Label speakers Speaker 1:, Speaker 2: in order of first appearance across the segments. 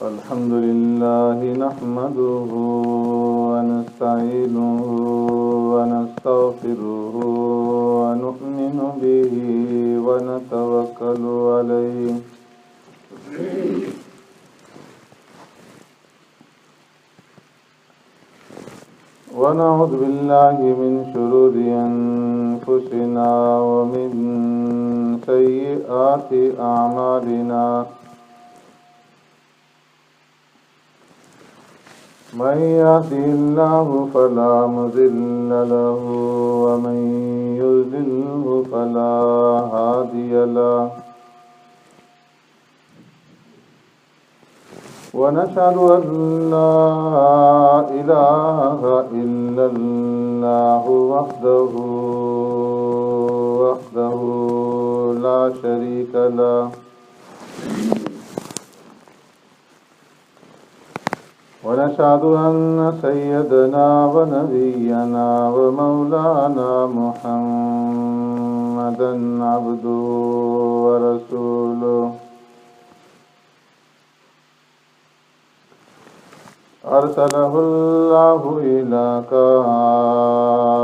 Speaker 1: الحمد لله نحمده ونستعينه ونستغفره ونؤمن به ونتوكل عليه ونعوذ بالله من شرور أنفسنا ومن سيئات أعمالنا من يهده الله فلا مضل له ومن يضلل فلا هادي له ونشهد أن لا إله إلا الله وحده لا شريك له ونشهد أن سيدنا ونبينا ومولانا محمدا عبده ورسوله أرسله الله إلى كافة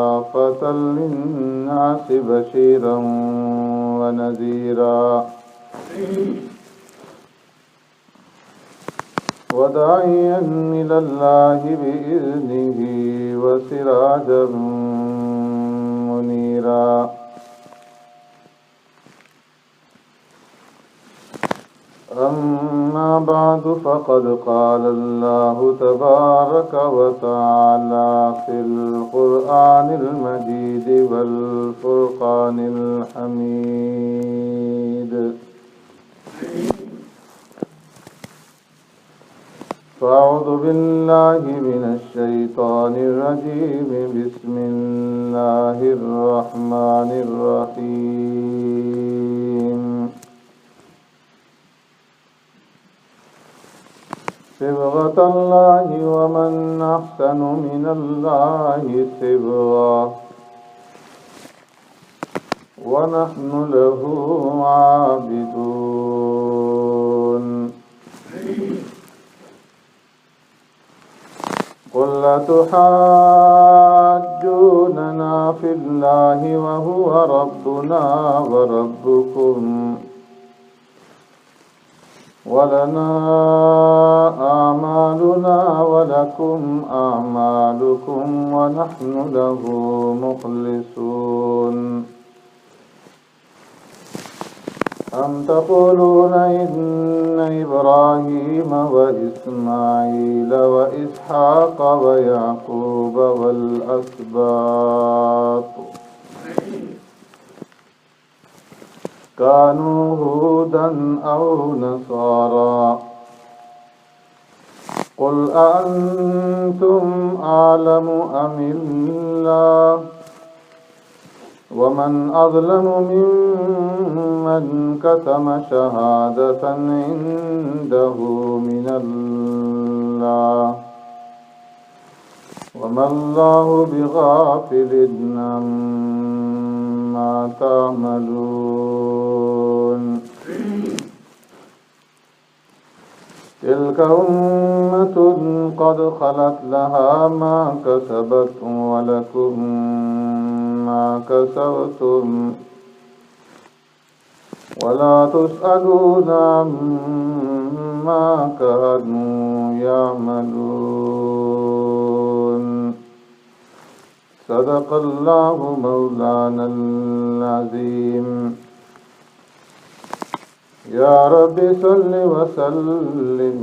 Speaker 1: للناس بشيرا ونذيرا وداعيا إلى الله بإذنه وسراجا منيرا أما بعد فقد قال الله تبارك وتعالى في القرآن المجيد والفرقان الحميد فأعوذ بالله من الشيطان الرجيم بسم الله الرحمن الرحيم صبغة الله ومن أحسن من الله صبغة ونحن له عابدون قل أتحاجوننا في الله وهو ربنا وربكم ولنا أعمالنا ولكم أعمالكم ونحن له مخلصون أم تقولون إن إبراهيم وإسماعيل وإسحاق ويعقوب والأسباط كانوا هودا أو نصارى قل أأنتم أعلم أم الله ومن أظلم ممن كتم شهادة عنده من الله وما الله بغافل عما تعملون تلك أمة قد خلت لها ما كسبت ولكم ما كسبتم ولا تسألون عما كانوا يعملون صدق الله مولانا العظيم يا رب صل وسلم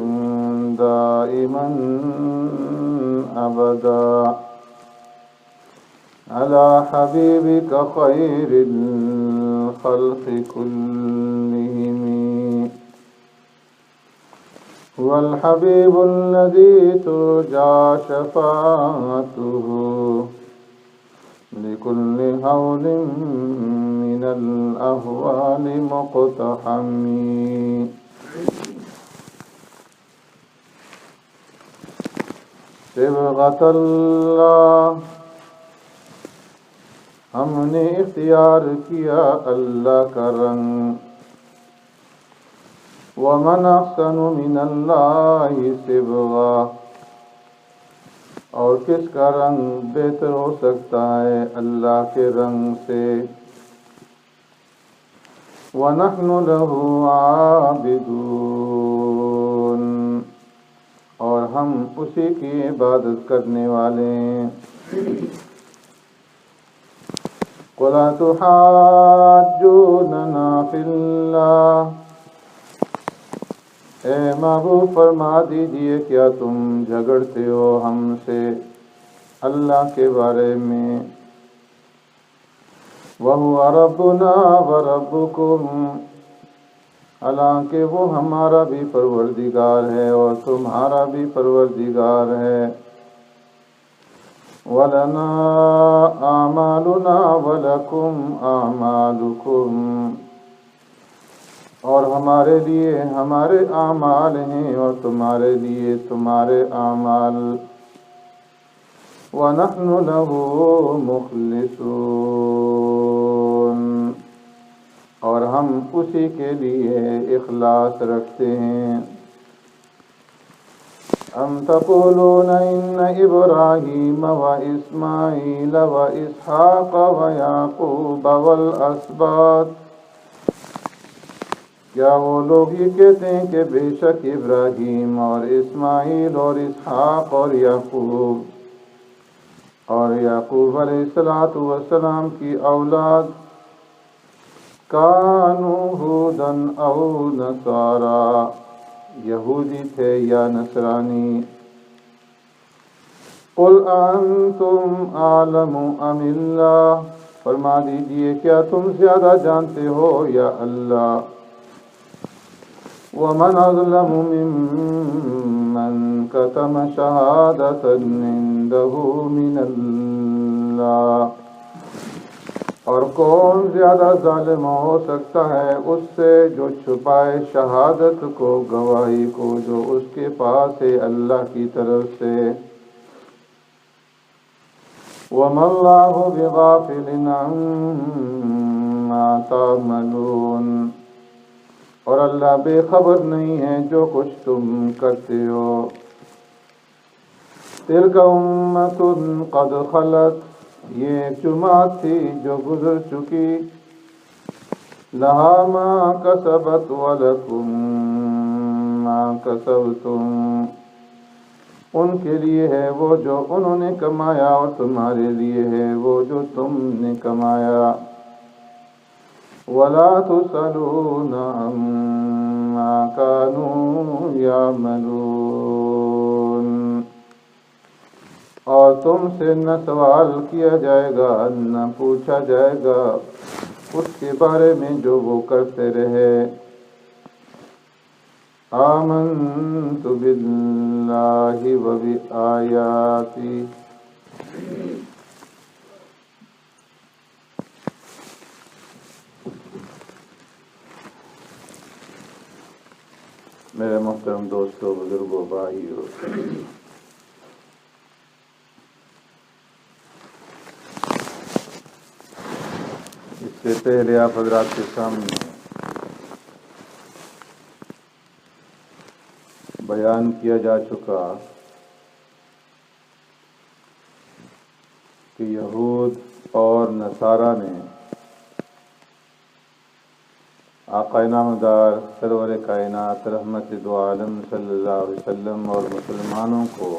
Speaker 1: دائما أبدا على حبيبك خير الخلق كلهم هو الحبيب الذي ترجى شفاعته لكل هول من الأهوال مقتحم صبغة الله ہم نے اختیار کیا اللہ کا رنگ. وَمَنْ أَحْسَنُ مِنَ اللَّهِ صِبْغًا، اور کس کا رنگ بہتر ہو سکتا ہے اللہ کے رنگ سے. وَنَحْنُ لَهُ عَابِدُونَ، اور ہم اسی کی عبادت کرنے والے ہیں. قُلْ أَتُحَاجُّونَنَا فِي اللَّهِ، اے محبوب فرما دیجئے کیا تم جھگڑتے ہو ہم سے اللہ کے بارے میں. وَهُوَ رَبُّنَا وَرَبُّكُمْ، حالانکہ وہ ہمارا بھی پروردگار ہے اور تمہارا بھی پروردگار ہے. وَلَنَا أَعْمَالُنَا وَلَكُمْ أَعْمَالُكُمْ، اور ہمارے لیے ہمارے اعمال ہیں اور تمہارے لیے تمہارے اعمال. وَنَحْنُ لَهُ مُخْلِصُونَ، اور ہم اسی کے لیے اخلاص رکھتے ہیں. أَمْ تَقُولُونَ إِنَّ إِبْرَاهِيمَ وَإِسْمَاعِيلَ وَإِسْحَاقَ وَيَعْقُوبَ وَالْأَسْبَاطِ، کیا وہ لوگ یہ کہتے ہیں کہ بے شک ابراہیم اور اسماعیل اور اسحاق اور یعقوب علیہ السلام کی اولاد کانوا ھوداً او نصارا، یہودی تھے یا نصرانی. قل انتم اعلم ام اللہ، فرما دیجئے کیا تم زیادہ جانتے ہو یا اللہ. وَمَنْ أَظْلَمُ مِمَّنْ كَتَمَ شَهَادَةً عِنْدَهُ مِنَ اللَّهِ، اور کون زیادہ ظالم ہو سکتا ہے اس سے جو چھپائے شہادت کو، گواہی کو جو اس کے پاس ہے اللہ کی طرف سے. وَمَا اللَّهُ بِغَافِلٍ عَمَّا تَعْمَلُونَ، اور اللہ بے خبر نہیں ہے جو کچھ تم کرتے ہو. تِلْكَ أُمَّةٌ قَدْ خَلَتْ، یہ ایک جماعت تھی جو گزر چکی. لَهَا مَا كَسَبَتْ وَلَكُمْ مَا كَسَبْتُمْ، ان کے لیے ہے وہ جو انہوں نے کمایا اور تمہارے لیے ہے وہ جو تم نے کمایا. وَلَا تُسْأَلُونَ عَمَّا كَانُوا يَعْمَلُونَ، اور تم سے نہ سوال کیا جائے گا نہ پوچھا جائے گا اس کے بارے میں جو وہ کرتے رہے. آمنت باللہ وبآیاتہ، میرے محترم دوستوں، بزرگوں، بھائیوں، اس سے پہلے آپ حضرات کے سامنے بیان کیا جا چکا کہ یہود اور نصارہ نے آقا نامدار سرور کائنات رحمت دو عالم صلی اللہ علیہ وسلم اور مسلمانوں کو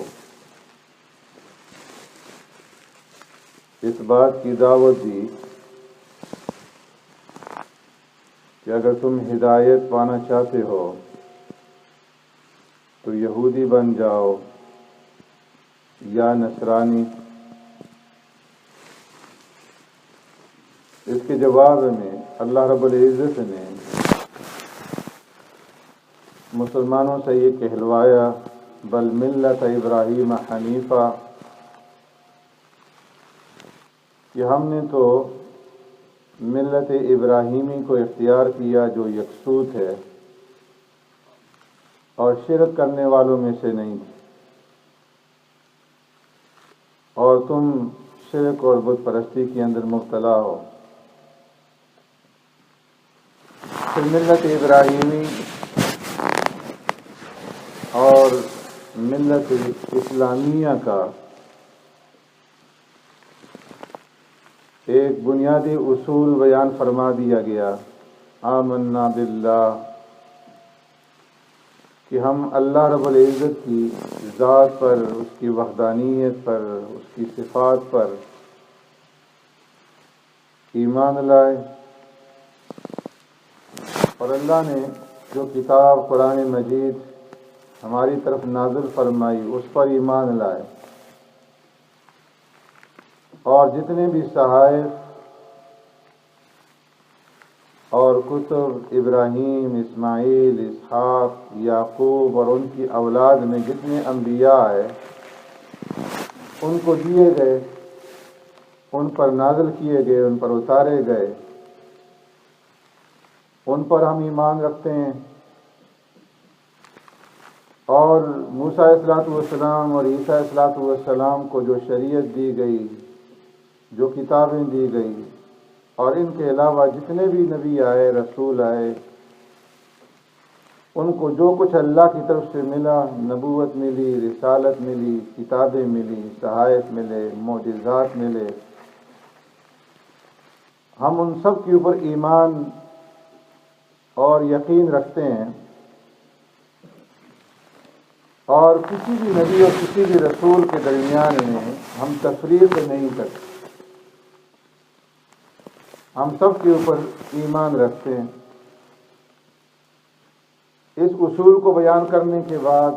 Speaker 1: اس بات کی دعوت دی کہ اگر تم ہدایت پانا چاہتے ہو تو یہودی بن جاؤ یا نصرانی. اس کے جواب میں اللہ رب العزت نے مسلمانوں سے یہ کہلوایا بل ملت ابراہیم حنیفہ، کہ ہم نے تو ملت ابراہیمی کو اختیار کیا جو یکسوت ہے اور شرک کرنے والوں میں سے نہیں، اور تم شرک اور بت پرستی کے اندر مبتلا ہو. پھر ملت ابراہیمی اور ملت اسلامیہ کا ایک بنیادی اصول بیان فرما دیا گیا. آمنا باللہ، کہ ہم اللہ رب العزت کی ذات پر، اس کی وحدانیت پر، اس کی صفات پر ایمان لائے، اور اللہ نے جو کتاب قرآن مجید ہماری طرف نازل فرمائی اس پر ایمان لائے، اور جتنے بھی صحائف اور کتب ابراہیم، اسماعیل، اسحاق، یعقوب اور ان کی اولاد میں جتنے انبیاء آئے ان کو دیے گئے، ان پر نازل کیے گئے، ان پر اتارے گئے، ان پر ہم ایمان رکھتے ہیں. اور موسیٰ علیہ السلام اور عیسیٰ علیہ السلام کو جو شریعت دی گئی، جو کتابیں دی گئی، اور ان کے علاوہ جتنے بھی نبی آئے، رسول آئے، ان کو جو کچھ اللہ کی طرف سے ملا، نبوت ملی، رسالت ملی، کتابیں ملی، صحائف ملے، معجزات ملے، ہم ان سب کے اوپر ایمان اور یقین رکھتے ہیں. اور کسی بھی نبی اور کسی بھی رسول کے درمیان میں ہم تفریق نہیں کرتے، ہم سب کے اوپر ایمان رکھتے ہیں. اس اصول کو بیان کرنے کے بعد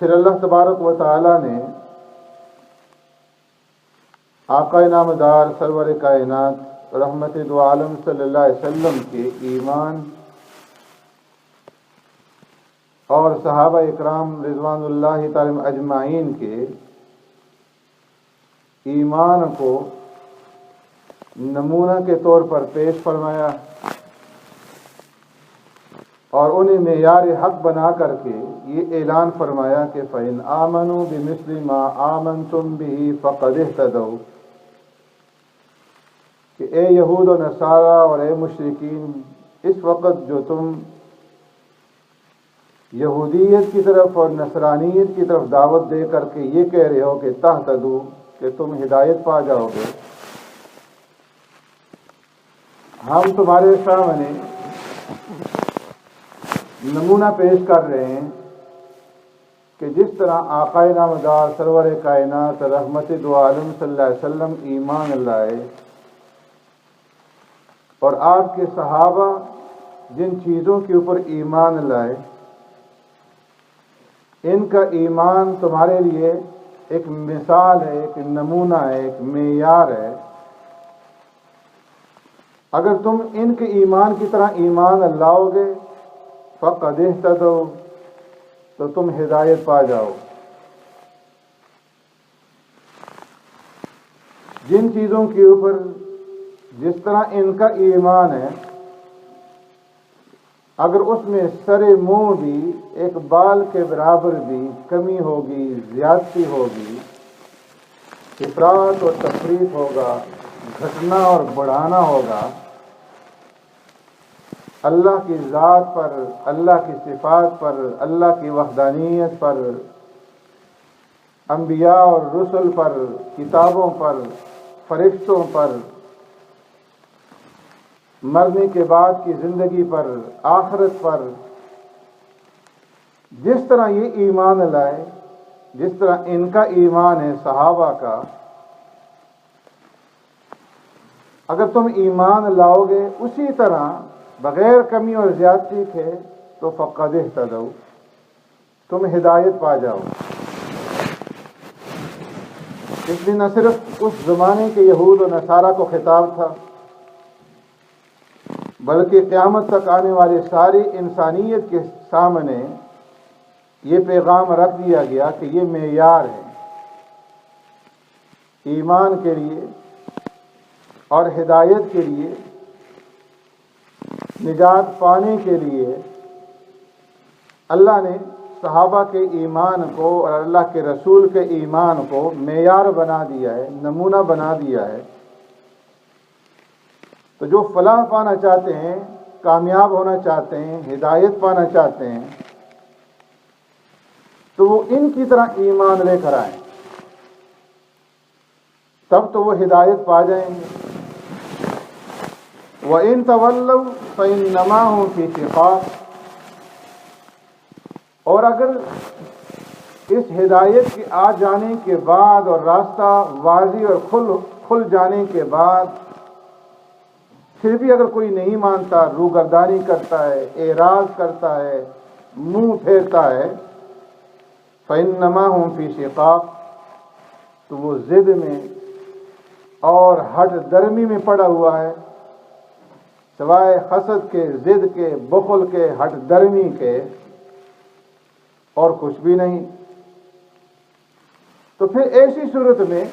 Speaker 1: پھر اللہ تبارک و تعالی نے آقا نامدار سرور کائنات رحمت دو عالم صلی اللہ علیہ وسلم کے ایمان اور صحابہ اکرام رضوان اللہ تعالی اجمعین کے ایمان کو نمونہ کے طور پر پیش فرمایا، اور انہیں معیار حق بنا کر کے یہ اعلان فرمایا کہ فَإِنْ آمَنُوا بِمِثْلِ مَا آمَنْتُمْ بِهِ فَقَدِ اهْتَدَوْا، کہ اے یہود و نصارہ اور اے مشرکین، اس وقت جو تم یہودیت کی طرف اور نصرانیت کی طرف دعوت دے کر کے یہ کہہ رہے ہو کہ تہتدوا، کہ تم ہدایت پا جاؤ گے، ہم تمہارے سامنے نمونہ پیش کر رہے ہیں کہ جس طرح آقا نامدار سرور کائنات رحمت دو عالم صلی اللہ علیہ وسلم ایمان لائے، اور آپ کے صحابہ جن چیزوں کے اوپر ایمان لائے، ان کا ایمان تمہارے لیے ایک مثال ہے، ایک نمونہ ہے، ایک معیار ہے. اگر تم ان کے ایمان کی طرح ایمان لاؤ گے فقد اہتدوا، تو تم ہدایت پا جاؤ. جن چیزوں کے اوپر جس طرح ان کا ایمان ہے، اگر اس میں سر منہ بھی ایک بال کے برابر بھی کمی ہوگی، زیادتی ہوگی، افراط اور تفریط ہوگا، گھٹنا اور بڑھانا ہوگا، اللہ کی ذات پر، اللہ کی صفات پر، اللہ کی وحدانیت پر، انبیاء اور رسل پر، کتابوں پر، فرشتوں پر، مرنے کے بعد کی زندگی پر، آخرت پر، جس طرح یہ ایمان لائے، جس طرح ان کا ایمان ہے صحابہ کا، اگر تم ایمان لاؤ گے اسی طرح بغیر کمی اور زیادتی کے، تو فقد اہتدوا، تم ہدایت پا جاؤ. اس لیے نہ صرف اس زمانے کے یہود و نصارہ کو خطاب تھا، بلکہ قیامت تک آنے والی ساری انسانیت کے سامنے یہ پیغام رکھ دیا گیا کہ یہ معیار ہے ایمان کے لیے اور ہدایت کے لیے، نجات پانے کے لیے. اللہ نے صحابہ کے ایمان کو اور اللہ کے رسول کے ایمان کو معیار بنا دیا ہے، نمونہ بنا دیا ہے، تو جو فلاح پانا چاہتے ہیں، کامیاب ہونا چاہتے ہیں، ہدایت پانا چاہتے ہیں، تو وہ ان کی طرح ایمان لے کر آئیں، تب تو وہ ہدایت پا جائیں گے۔ وَإِن تَوَلَّوْا فَإِنَّمَا هُمْ فِي شِقَاقٍ، اور اگر اس ہدایت کے آ جانے کے بعد اور راستہ واضح اور کھل جانے کے بعد پھر بھی اگر کوئی نہیں مانتا، روگردانی کرتا ہے، اعراض کرتا ہے، منہ پھیرتا ہے، فَإِنَّمَا هُمْ فِي شِقَاقٍ، تو وہ ضد میں اور ہٹ درمی میں پڑا ہوا ہے، سوائے حسد کے، ضد کے، بخل کے، ہٹ درمی کے اور کچھ بھی نہیں۔ تو پھر ایسی صورت میں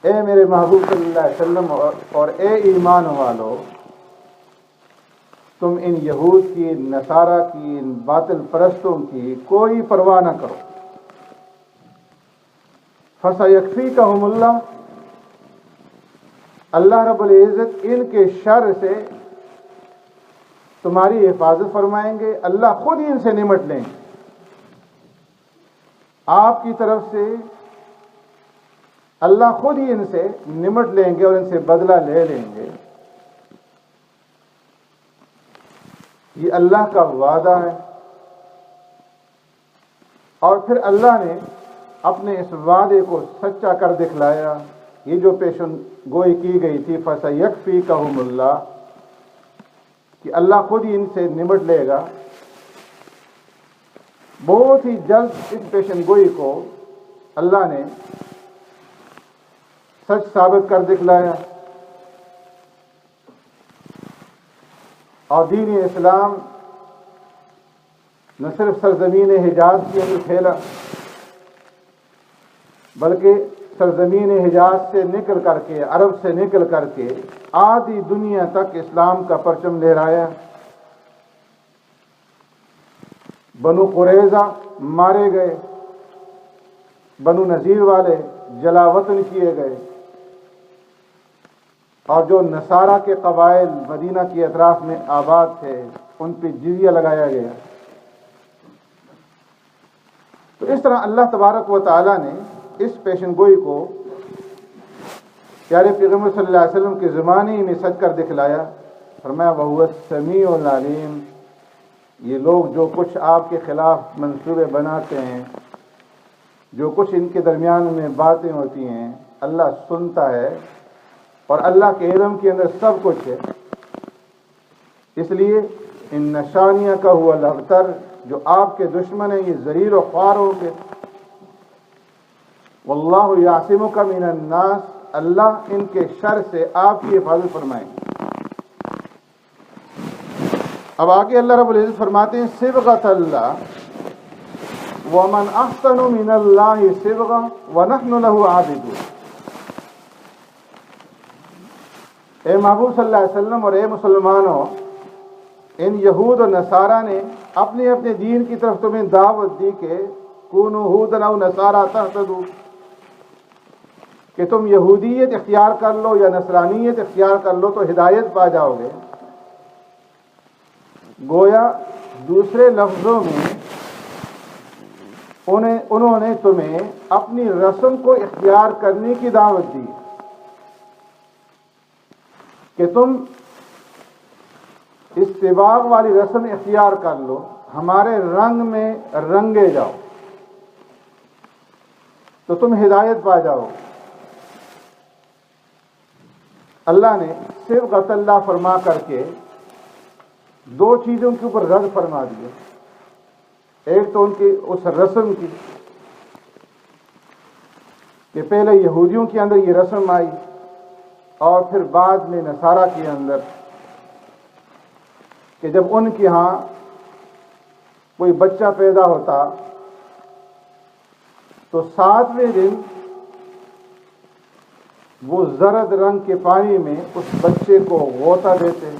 Speaker 1: اے میرے محبوب صلی اللہ علیہ وسلم اور اے ایمان والو، تم ان یہود کی، نصارہ کی، ان باطل پرستوں کی کوئی پرواہ نہ کرو۔ فَسَيَكْفِيكَهُمُ اللَّهُ، اللہ رب العزت ان کے شر سے تمہاری حفاظت فرمائیں گے، اللہ خود ہی ان سے نمٹ لیں گے، آپ کی طرف سے اللہ خود ہی ان سے نمٹ لیں گے اور ان سے بدلہ لے لیں گے۔ یہ اللہ کا وعدہ ہے، اور پھر اللہ نے اپنے اس وعدے کو سچا کر دکھلایا۔ یہ جو پیشن گوئی کی گئی تھی فَسَيَكْفِيكَهُمُ اللَّهُ، کہ اللہ خود ہی ان سے نمٹ لے گا، بہت ہی جلد اس پیشن گوئی کو اللہ نے سچ ثابت کر دکھلایا، اور دین اسلام نہ صرف سرزمین حجاز کے اندر پھیلا، بلکہ سرزمین حجاز سے نکل کر کے، عرب سے نکل کر کے آدھی دنیا تک اسلام کا پرچم لہرایا۔ بنو قریظہ مارے گئے، بنو نذیر والے جلا وطن کیے گئے، اور جو نصارہ کے قبائل مدینہ کے اطراف میں آباد تھے ان پہ جزیہ لگایا گیا۔ تو اس طرح اللہ تبارک و تعالیٰ نے اس پیشن گوئی کو پیارے پیغمبر صلی اللہ علیہ وسلم کے زمانے میں سچ کر دکھلایا۔ فرمایا وَهُوَ السَّمِيعُ الْعَلِيمُ، یہ لوگ جو کچھ آپ کے خلاف منصوبے بناتے ہیں، جو کچھ ان کے درمیان میں باتیں ہوتی ہیں، اللہ سنتا ہے، اور اللہ کے علم کے اندر سب کچھ ہے۔ اس لیے ان نشانیہ کا ہوا الابتر، جو آپ کے دشمن ہیں یہ ذلیل و خوار ہوں گے۔ واللہ یعصمک من الناس، اللہ ان کے شر سے آپ کی حفاظت فرمائیں گے۔ اب آگے اللہ رب العزت فرماتے ہیں صبغۃ اللہ ومن احسن من اللہ صبغۃ ونحن له عابدون۔ اے محبوب صلی اللہ علیہ وسلم اور اے مسلمانوں، ان یہود و نصارہ نے اپنے اپنے دین کی طرف تمہیں دعوت دی کہ کونوا ہودن او نصارا تہتدوا، کہ تم یہودیت اختیار کر لو یا نصرانیت اختیار کر لو تو ہدایت پا جاؤ گے۔ گویا دوسرے لفظوں میں انہوں نے تمہیں اپنی رسم کو اختیار کرنے کی دعوت دی کہ تم استباغ والی رسم اختیار کر لو، ہمارے رنگ میں رنگے جاؤ تو تم ہدایت پا جاؤ۔ اللہ نے صبغۃ اللہ فرما کر کے دو چیزوں کے اوپر رد فرما دیا۔ ایک تو ان کی اس رسم کی کہ پہلے یہودیوں کے اندر یہ رسم آئی، اور پھر بعد میں نصارہ کے اندر، کہ جب ان کے ہاں کوئی بچہ پیدا ہوتا تو 7ویں دن وہ زرد رنگ کے پانی میں اس بچے کو غوطہ دیتے،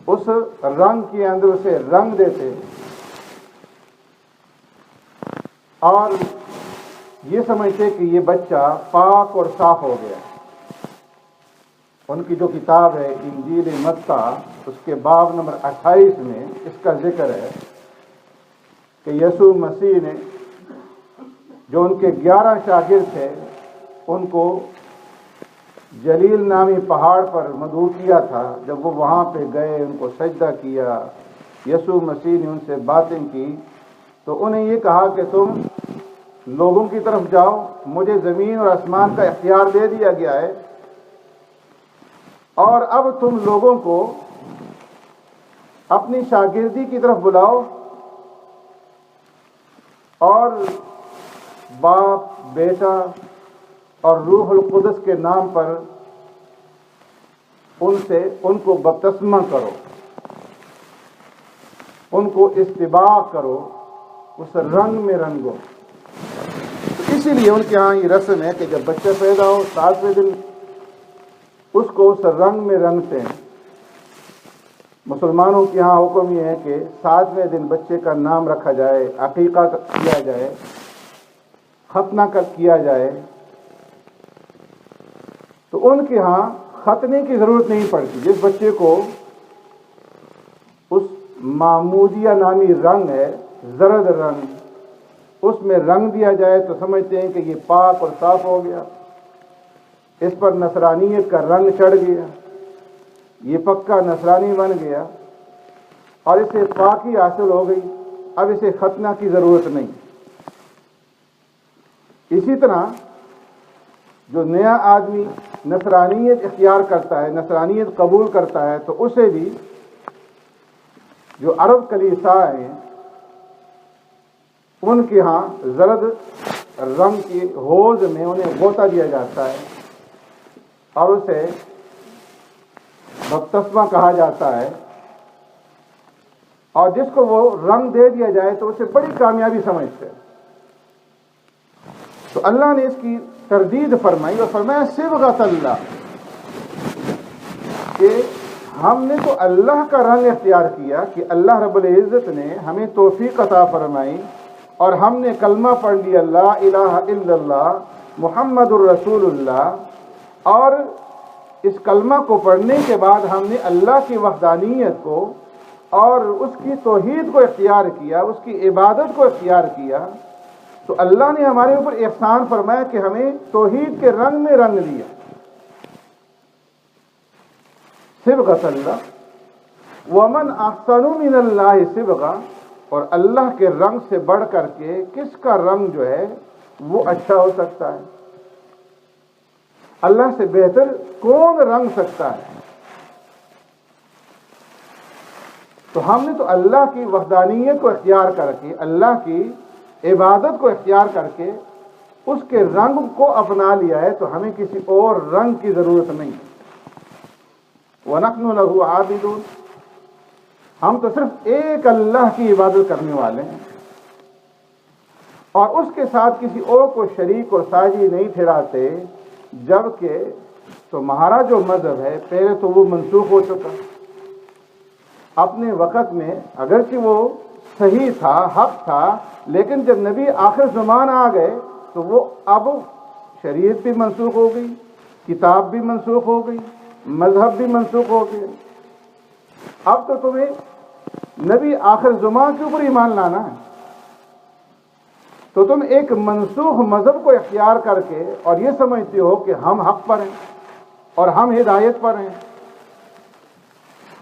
Speaker 1: اس اس رنگ کے اندر اسے رنگ دیتے اور یہ سمجھتے کہ یہ بچہ پاک اور صاف ہو گیا۔ ان کی جو کتاب ہے انجیل متی، اس کے باب نمبر 28 میں اس کا ذکر ہے کہ یسوع مسیح نے جو ان کے 11 شاگرد تھے ان کو جلیل نامی پہاڑ پر مدعو کیا تھا۔ جب وہ وہاں پہ گئے، ان کو سجدہ کیا، یسوع مسیح نے ان سے باتیں کی تو انہیں یہ کہا کہ تم لوگوں کی طرف جاؤ، مجھے زمین اور آسمان کا اختیار دے دیا گیا ہے، اور اب تم لوگوں کو اپنی شاگردی کی طرف بلاؤ اور باپ، بیٹا اور روح القدس کے نام پر ان کو بپتسمہ کرو، ان کو استباع کرو، اس رنگ میں رنگو۔ اسی لیے ان کے ہاں یہ رسم ہے کہ جب بچہ پیدا ہو 7ویں دن اس کو اس رنگ میں رنگتے ہیں۔ مسلمانوں کے ہاں حکم یہ ہے کہ 7ویں دن بچے کا نام رکھا جائے، عقیقہ کیا جائے، ختنہ کیا جائے۔ تو ان کے ہاں ختنے کی ضرورت نہیں پڑتی۔ جس بچے کو اس معمودیہ نامی رنگ ہے، زرد رنگ، اس میں رنگ دیا جائے تو سمجھتے ہیں کہ یہ پاک اور صاف ہو گیا، اس پر نصرانیت کا رنگ چڑھ گیا، یہ پکا نصرانی بن گیا اور اسے پاکی حاصل ہو گئی، اب اسے ختنہ کی ضرورت نہیں۔ اسی طرح جو نیا آدمی نصرانیت اختیار کرتا ہے، نصرانیت قبول کرتا ہے، تو اسے بھی جو عرب کلیسا ہیں ان کے ہاں زرد رنگ کی حوض میں انہیں غوطہ دیا جاتا ہے اور اسے بپتسمہ کہا جاتا ہے، اور جس کو وہ رنگ دے دیا جائے تو اسے بڑی کامیابی سمجھتے ہیں۔ تو اللہ نے اس کی تردید فرمائی اور فرمایا صبغۃ اللہ، کہ ہم نے تو اللہ کا رنگ اختیار کیا، کہ اللہ رب العزت نے ہمیں توفیق عطا فرمائی اور ہم نے کلمہ پڑھ لیا لا الہ الا اللہ محمد الرسول اللہ، اور اس کلمہ کو پڑھنے کے بعد ہم نے اللہ کی وحدانیت کو اور اس کی توحید کو اختیار کیا، اس کی عبادت کو اختیار کیا، تو اللہ نے ہمارے اوپر احسان فرمایا کہ ہمیں توحید کے رنگ میں رنگ دیا۔ صبغۃ اللہ، ومن احسن من اللہ صبغہ، اور اللہ کے رنگ سے بڑھ کر کے کس کا رنگ جو ہے وہ اچھا ہو سکتا ہے؟ اللہ سے بہتر کون رنگ سکتا ہے؟ تو ہم نے تو اللہ کی وحدانیت کو اختیار کر کے، اللہ کی عبادت کو اختیار کر کے اس کے رنگ کو اپنا لیا ہے، تو ہمیں کسی اور رنگ کی ضرورت نہیں۔ وَنَحْنُ لَهُ عَابِدُونَ، ہم تو صرف ایک اللہ کی عبادت کرنے والے ہیں اور اس کے ساتھ کسی اور کو شریک اور ساجی نہیں ٹھہراتے، جبکہ تمہارا جو مذہب ہے پہلے تو وہ منسوخ ہو چکا۔ اپنے وقت میں اگرچہ وہ صحیح تھا، حق تھا، لیکن جب نبی آخر زمان آ گئے تو وہ اب شریعت بھی منسوخ ہو گئی، کتاب بھی منسوخ ہو گئی، مذہب بھی منسوخ ہو گیا۔ اب تو تمہیں نبی آخر زمان کے اوپر ایمان لانا ہے، تو تم ایک منسوخ مذہب کو اختیار کر کے اور یہ سمجھتے ہو کہ ہم حق پر ہیں اور ہم ہدایت پر ہیں،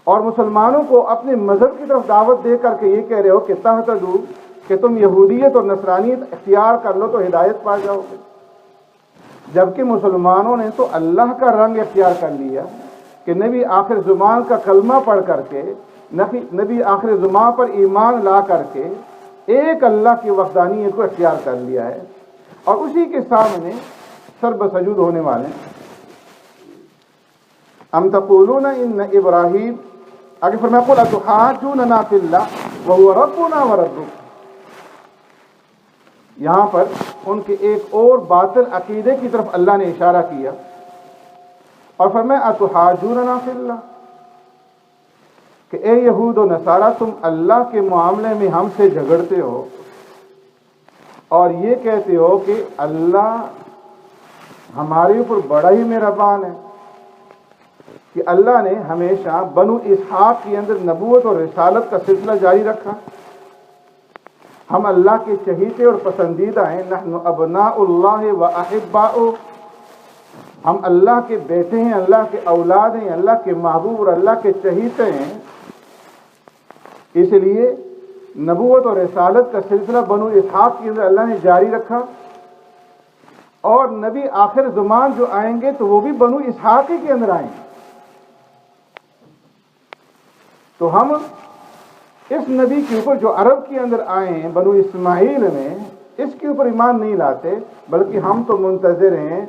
Speaker 1: اور مسلمانوں کو اپنے مذہب کی طرف دعوت دے کر کے یہ کہہ رہے ہو کہ تہتدوا، کہ تم یہودیت اور نصرانیت اختیار کر لو تو ہدایت پا جاؤ گے، جبکہ مسلمانوں نے تو اللہ کا رنگ اختیار کر لیا کہ نبی آخر زمان کا کلمہ پڑھ کر کے، نبی آخر زمان پر ایمان لا کر کے ایک اللہ کی وحدانیت کو اختیار کر لیا ہے، اور اسی کے سامنے سر بسجود ہونے والے۔ ام تقولون ان ابراہیم، آگے فرمایا قل اتحاجوننا فی اللہ وہو ربنا وربکم، یہاں پر ان کے ایک اور باطل عقیدے کی طرف اللہ نے اشارہ کیا اور فرمایا اتحاجوننا فی اللہ، کہ اے یہود و نصارہ تم اللہ کے معاملے میں ہم سے جھگڑتے ہو اور یہ کہتے ہو کہ اللہ ہمارے اوپر بڑا ہی مہربان ہے کہ اللہ نے ہمیشہ بنو اسحاق کے اندر نبوت اور رسالت کا سلسلہ جاری رکھا، ہم اللہ کے چہیتے اور پسندیدہ ہیں، نحن ابناء اللہ و احباؤ، ہم اللہ کے بیٹے ہیں، اللہ کے اولاد ہیں، اللہ کے محبوب اور اللہ کے چہیتے ہیں۔ اس لیے نبوت اور رسالت کا سلسلہ بنو اسحاق کے اندر اللہ نے جاری رکھا، اور نبی آخر زمان جو آئیں گے تو وہ بھی بنو اسحاق ہی کے اندر آئیں گے۔ تو ہم اس نبی کے اوپر جو عرب کے اندر آئے ہیں بنو اسماعیل میں، اس کے اوپر ایمان نہیں لاتے، بلکہ ہم تو منتظر ہیں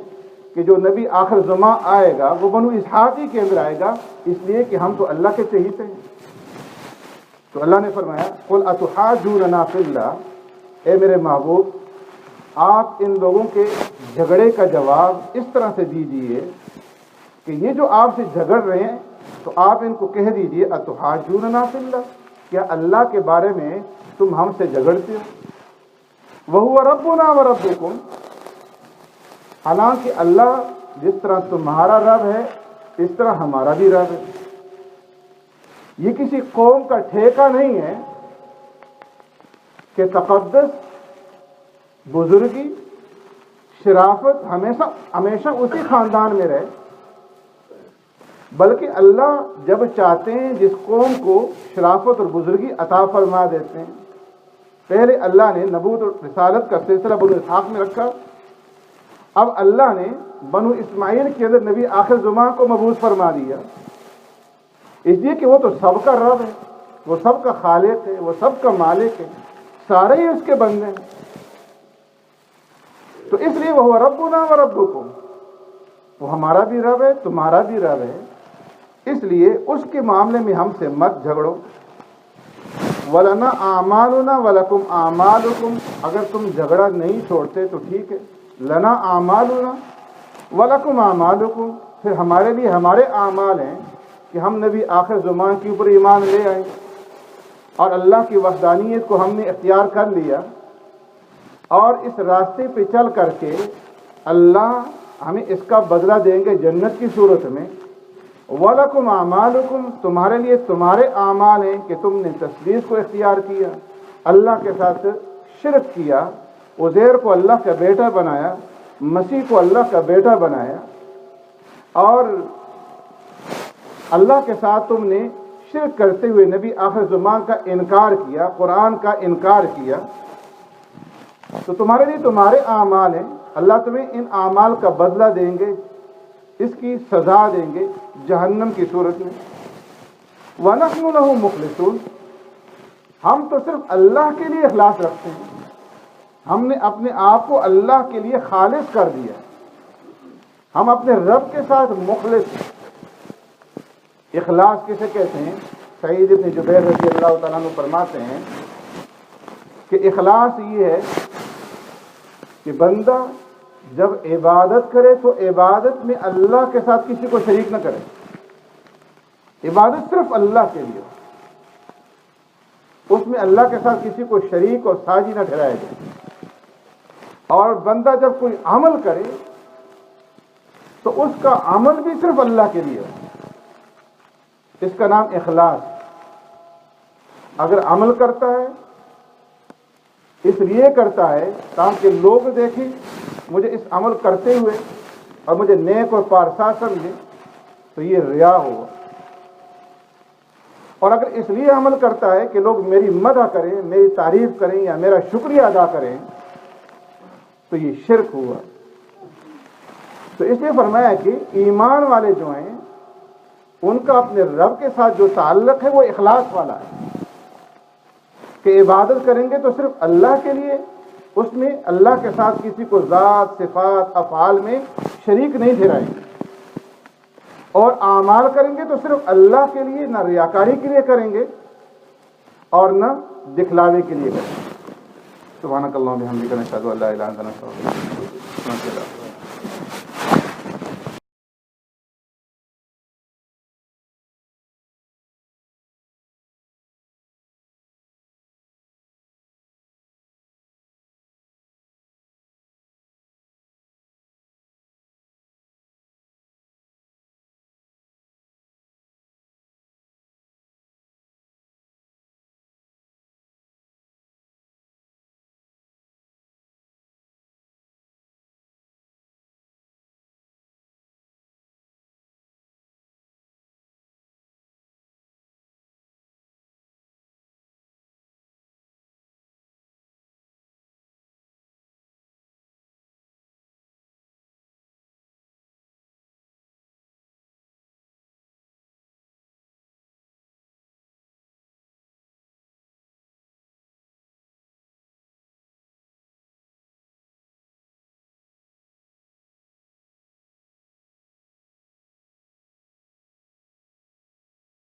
Speaker 1: کہ جو نبی آخر زمان آئے گا وہ بنو اسحاق ہی کے اندر آئے گا، اس لیے کہ ہم تو اللہ کے چہیتے ہیں۔ تو اللہ نے فرمایا قل اتحاجوننا فی اللہ، اے میرے محبوب آپ ان لوگوں کے جھگڑے کا جواب اس طرح سے دیجئے کہ یہ جو آپ سے جھگڑ رہے ہیں تو آپ ان کو کہہ دیجئے اتحاجوننا فی اللہ، کیا اللہ کے بارے میں تم ہم سے جھگڑتے ہو؟ وہو ربنا وربکم، حالانکہ اللہ جس طرح تمہارا رب ہے اس طرح ہمارا بھی رب ہے۔ یہ کسی قوم کا ٹھیکہ نہیں ہے کہ تقدس، بزرگی، شرافت ہمیشہ اسی خاندان میں رہے، بلکہ اللہ جب چاہتے ہیں جس قوم کو شرافت اور بزرگی عطا فرما دیتے ہیں۔ پہلے اللہ نے نبوت اور رسالت کا سلسلہ بنو اسحاق میں رکھا، اب اللہ نے بنو اسماعیل کے اندر نبی آخر زمان کو مبعوث فرما دیا، اس لیے کہ وہ تو سب کا رب ہے، وہ سب کا خالق ہے، وہ سب کا مالک ہے، سارے ہی اس کے بندے ہیں۔ تو اس لیے وہ ربنا وربکم، وہ ہمارا بھی رب ہے، تمہارا بھی رب ہے، اس لیے اس کے معاملے میں ہم سے مت جھگڑو۔ وَلَنَا أَعْمَالُنَا وَلَكُمْ أَعْمَالُكُمْ، اگر تم جھگڑا نہیں چھوڑتے تو ٹھیک ہے، لنا اعمالنا وَلَكُمْ أَعْمَالُكُمْ، پھر ہمارے لیے ہمارے اعمال ہیں کہ ہم نبی آخر زمان کے اوپر ایمان لے آئے اور اللہ کی وحدانیت کو ہم نے اختیار کر لیا، اور اس راستے پہ چل کر کے اللہ ہمیں اس کا بدلہ دیں گے جنت کی صورت میں۔ وَلَكُمْ أَعْمَالُكُمْ، تمہارے لیے تمہارے اعمال ہیں کہ تم نے تثلیث کو اختیار کیا، اللہ کے ساتھ شرک کیا، عزیر کو اللہ کا بیٹا بنایا، مسیح کو اللہ کا بیٹا بنایا، اور اللہ کے ساتھ تم نے شرک کرتے ہوئے نبی آخر زمان کا انکار کیا، قرآن کا انکار کیا، تو تمہارے لیے تمہارے اعمال ہیں، اللہ تمہیں ان اعمال کا بدلہ دیں گے، اس کی سزا دیں گے جہنم کی صورت میں۔ وَنَحْنُ لَهُ مُخْلِصُونَ، ہم تو صرف اللہ کے لیے اخلاص رکھتے ہیں، ہم نے اپنے آپ کو اللہ کے لیے خالص کر دیا، ہم اپنے رب کے ساتھ مخلص۔ اخلاص کسے کہتے ہیں؟ سعید بن جبیر رضی اللہ تعالیٰ عنہ فرماتے ہیں کہ اخلاص یہ ہے کہ بندہ جب عبادت کرے تو عبادت میں اللہ کے ساتھ کسی کو شریک نہ کرے، عبادت صرف اللہ کے لیے، اس میں اللہ کے ساتھ کسی کو شریک اور ساجی نہ ٹھہرایا جائے۔ اور بندہ جب کوئی عمل کرے تو اس کا عمل بھی صرف اللہ کے لیے ہو، اس کا نام اخلاص۔ اگر عمل کرتا ہے اس لیے کرتا ہے تاکہ لوگ دیکھیں مجھے اس عمل کرتے ہوئے اور مجھے نیک اور پارسا سمجھیں، تو یہ ریا ہوگا۔ اور اگر اس لیے عمل کرتا ہے کہ لوگ میری مدح کریں، میری تعریف کریں یا میرا شکریہ ادا کریں، تو یہ شرک ہوا۔ تو اس لیے فرمایا کہ ایمان والے جو ہیں ان کا اپنے رب کے ساتھ جو تعلق ہے وہ اخلاص والا ہے، کہ عبادت کریں گے تو صرف اللہ کے لیے، اس میں اللہ کے ساتھ کسی کو ذات، صفات، افعال میں شریک نہیں ٹھہرائیں گے، اور اعمال کریں گے تو صرف اللہ کے لیے، نہ ریاکاری کے لیے کریں گے اور نہ دکھلاوے کے لیے کریں گے۔ سبحانک اللہم و بحمدک، نشہد ان لا الہ الا انت، نستغفرک۔